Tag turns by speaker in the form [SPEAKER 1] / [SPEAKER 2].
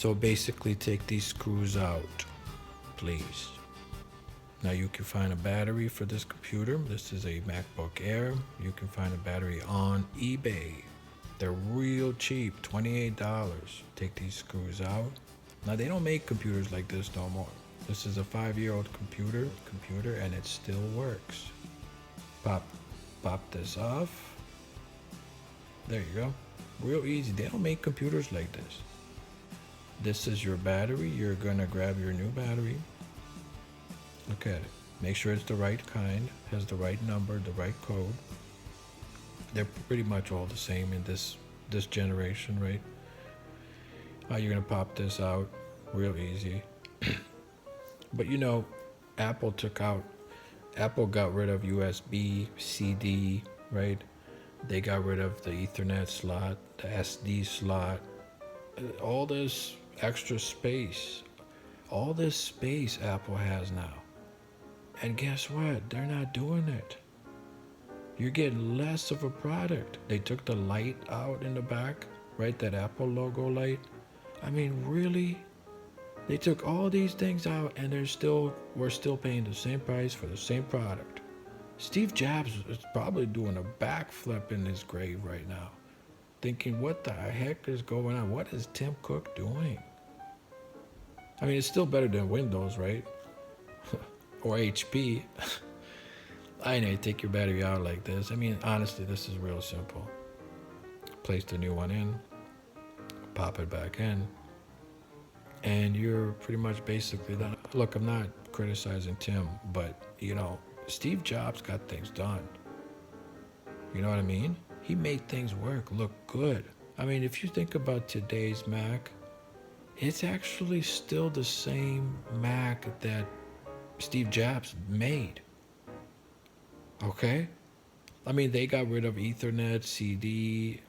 [SPEAKER 1] So basically take these screws out, please. Now you can find a battery for this computer. This is a MacBook Air. You can find a battery on eBay. They're real cheap, $28. Take these screws out. Now they don't make computers like this no more. This is a 5-year-old computer, and it still works. Pop this off. There you go. Real easy. They don't make computers like this. This is your battery. You're gonna grab your new battery. Look at it. Make sure it's the right kind, has the right number, the right code. They're pretty much all the same in this generation, right? You're gonna pop this out, real easy. But you know, Apple got rid of USB, CD, right? They got rid of the Ethernet slot, the SD slot, all this extra space. All this space Apple has now. And guess what? They're not doing it. You're getting less of a product. They took the light out in the back, right? That Apple logo light. I mean, really? They took all these things out and we're still paying the same price for the same product. Steve Jobs is probably doing a backflip in his grave right now, thinking, what the heck is going on? What is Tim Cook doing? I mean, it's still better than Windows, right? Or HP. I know, take your battery out like this. I mean, honestly, this is real simple. Place the new one in, pop it back in, and you're pretty much basically done. Look, I'm not criticizing Tim, but, you know, Steve Jobs got things done. You know what I mean? He made things look good. I mean, if you think about today's Mac, it's actually still the same Mac that Steve Jobs made. Okay? I mean, they got rid of Ethernet, CD,